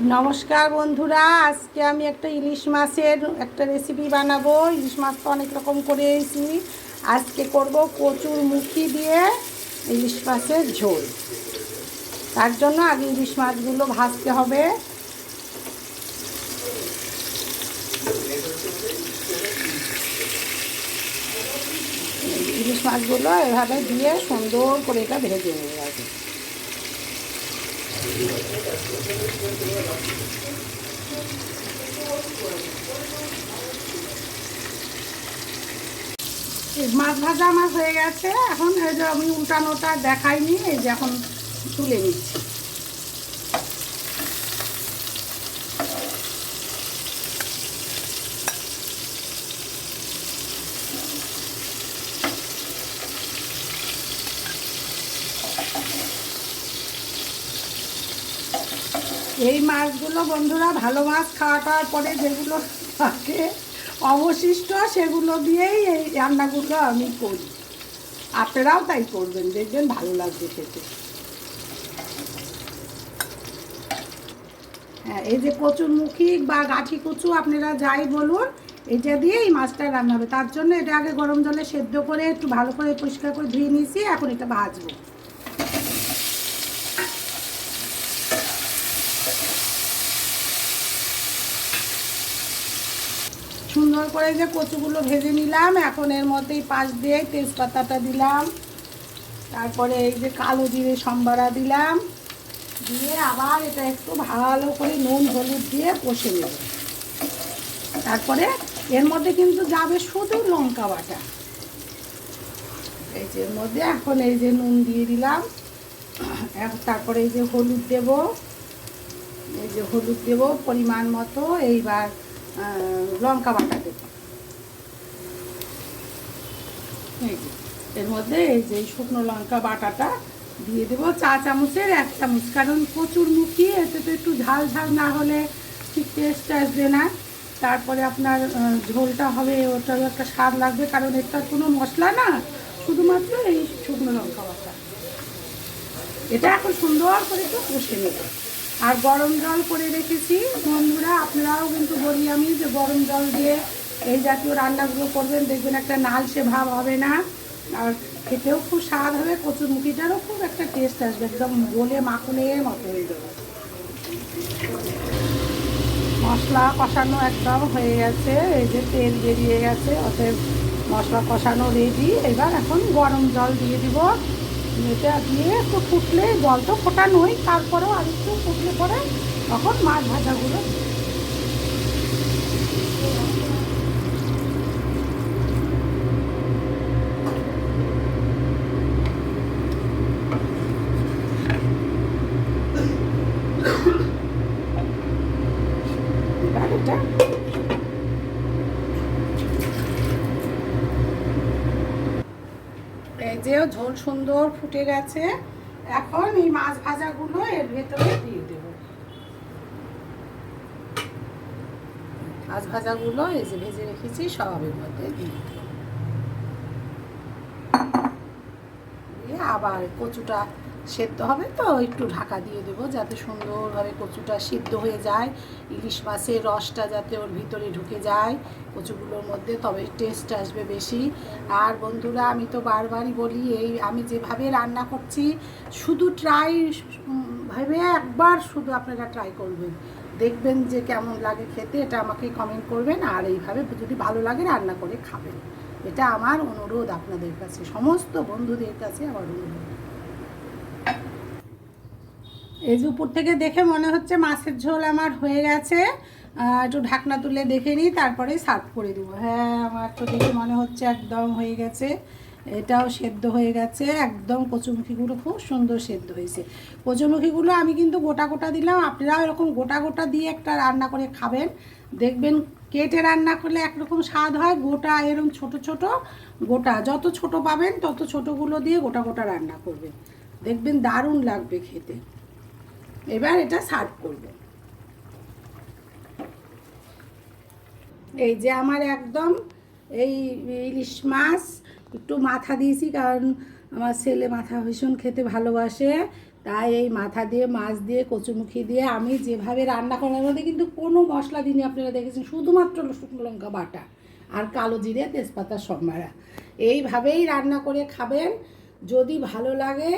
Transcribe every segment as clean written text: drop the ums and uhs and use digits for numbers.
নমস্কার বন্ধুরা, আজকে আমি একটা ইলিশ মাছের একটা রেসিপি বানাবো। ইলিশ মাছ তো অনেক রকম করেছি, আজকে করব কচুর মুখি দিয়ে ইলিশ মাছের ঝোল। তার জন্য আগে ইলিশ মাছগুলো ভাজতে হবে। ইলিশ মাছগুলো এভাবে দিয়ে সুন্দর করে এটা ভেজে নেবে আগে। মাছ ভাজা আমার হয়ে গেছে। এখন এই যে আমি উল্টানোটা দেখাইনি, এই যে এখন তুলে নিচ্ছি। এই মাছগুলো বন্ধুরা, ভালো মাছ খাওয়াটার পরে যেগুলো থাকে অবশিষ্ট, সেগুলো দিয়েই এই রান্নাগুলো আমি করি। আপনারাও তাই করবেন, দেখবেন ভালো লাগবে খেতে। হ্যাঁ, এই যে কচুরমুখী বা গাঠি কচু আপনারা যাই বলুন, এটা দিয়ে এই মাছটা রান্না হবে। তার জন্য এটা আগে গরম জলে সেদ্ধ করে একটু ভালো করে পরিষ্কার করে ধুয়ে নিয়েছি। এখন এটা ভাজবো। সুন্দর করে যে কচুগুলো ভেজে নিলাম, এখন এর মধ্যেই পাশ দিয়ে তেজপাতাটা দিলাম, তারপরে এই যে কালো জিরে সম্বারা দিলাম, দিয়ে আবার এটা একটু ভালো করে নুন হলুদ দিয়ে কষে নেব। তারপরে এর মধ্যে কিন্তু যাবে শুধু লঙ্কা বাটা। এই যে এর মধ্যে এখন এই যে নুন দিয়ে দিলাম, তারপরে এই যে হলুদ দেব, এই যে হলুদ দেব পরিমাণ মতো। এইবার লঙ্কা বাটা দেব। এই যে এর মধ্যে এই যে শুকনো লঙ্কা বাটাটা দিয়ে দেবো, 1 চামচের 1 চামচ। কারণ প্রচুর মুখি, এতে তো একটু ঝাল ঝাল না হলে ঠিক টেস্ট আসবে না। তারপরে আপনার ঝোলটা হবে, ওটারও একটা স্বাদ লাগবে। কারণ এটা কোনো মশলা না, শুধুমাত্র এই শুকনো লঙ্কা বাটা। এটা এখন সুন্দর করে একটু কষে নেব। আর গরম জল করে রেখেছি বন্ধুরা, আপনারাও কিন্তু বলি আমি যে গরম জল দিয়ে এই জাতীয় রান্নাগুলো করবেন, দেখবেন একটা নালসে ভাব হবে না, আর খেতেও খুব স্বাদ হবে। কচুরমুখিটারও খুব একটা টেস্ট আসবে, একদম গলে মাখনের মতো হয়ে যাবে। মশলা কষানো একদম হয়ে গেছে, এই যে তেল বেরিয়ে গেছে, অতএব মশলা কষানো রেডি। এবার এখন গরম জল দিয়ে দিব। এটা দিয়ে একটু ফুটলে, জল তো ফোটানোই, তারপরেও আর একটু ফুটলে পরে তখন মাছ ভাজাগুলো এবার এটা এই যে ঝোল সুন্দর ফুটে গেছে। এখন এই মাছ ভাজাগুলো এর ভেতরে দিয়ে দেব। মাছ ভাজাগুলো এই যে ভেজে রেখেছি সব এর মধ্যে দিয়ে দেব। দিয়ে আবার কচুটা সেদ্ধ হবে তো একটু ঢাকা দিয়ে দেবো, যাতে সুন্দরভাবে কচুটা সিদ্ধ হয়ে যায়। ইলিশ মাছের রসটা যাতে ওর ভিতরে ঢুকে যায় কচুগুলোর মধ্যে, তবে টেস্ট আসবে বেশি। আর বন্ধুরা, আমি তো বারবারই বলি, এই আমি যেভাবে রান্না করছি শুধু ভেবে একবার শুধু আপনারা ট্রাই করবেন, দেখবেন যে কেমন লাগে খেতে। এটা আমাকে কমেন্ট করবেন, আর এইভাবে যদি ভালো লাগে রান্না করে খাবেন। এটা আমার অনুরোধ আপনাদের কাছে, সমস্ত বন্ধুদের কাছে আমার অনুরোধ। এই যে উপর থেকে দেখে মনে হচ্ছে মাছের ঝোল আমার হয়ে গেছে। একটু ঢাকনা তুলে দেখে নিই, তারপরে সার্ভ করে দেবো। হ্যাঁ, আমার তো দেখে মনে হচ্ছে একদম হয়ে গেছে। এটাও সেদ্ধ হয়ে গেছে একদম। কচুমুখিগুলো খুব সুন্দর সেদ্ধ হয়েছে। কচুমুখিগুলো আমি কিন্তু গোটা গোটা দিলাম, আপনারাও এরকম গোটা গোটা দিয়ে একটা রান্না করে খাবেন, দেখবেন কেটে রান্না করলে একরকম স্বাদ হয়, গোটা এরকম ছোট ছোট গোটা যত ছোট পাবেন তত ছোটোগুলো দিয়ে গোটা গোটা রান্না করবেন, দেখবেন দারুণ লাগবে খেতে। এবার এটা সার্ভ করব। এই যে আমার একদম এই ইলিশ মাছ, একটু মাথা দিয়েছি কারণ আমার ছেলে মাথা ভীষণ খেতে ভালোবাসে, তাই এই মাথা দিয়ে মাছ দিয়ে কচুমুখি দিয়ে আমি যেভাবে রান্না করার মধ্যে কিন্তু কোনো মশলা দিনই, আপনারা দেখেছেন, শুধুমাত্র শুকনো লঙ্কা বাটা আর কালো জিরে তেজপাতা সম্বারা, এইভাবেই রান্না করে খাবেন। যদি ভালো লাগে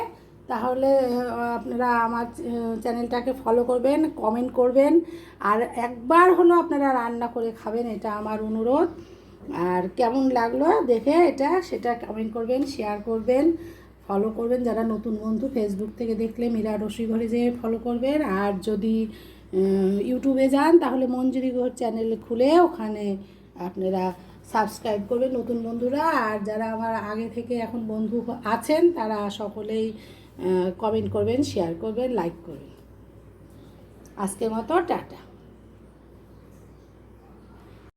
তাহলে আপনারা আমার চ্যানেলটাকে ফলো করবেন, কমেন্ট করবেন, আর একবার হলো আপনারা রান্না করে খাবেন, এটা আমার অনুরোধ। আর কেমন লাগলো দেখে সেটা কমেন্ট করবেন, শেয়ার করবেন, ফলো করবেন। যারা নতুন বন্ধু ফেসবুক থেকে দেখলে মীরা রসিঘরে যেয়ে ফলো করবেন, আর যদি ইউটিউবে যান তাহলে মঞ্জুরি ঘর চ্যানেল খুলে ওখানে আপনারা সাবস্ক্রাইব করবেন নতুন বন্ধুরা। আর যারা আমার আগে থেকে এখন বন্ধু আছেন তারা সকলেই কমেন্ট করবেন, শেয়ার করবেন, লাইক করবেন। আজকের মতো টাটা।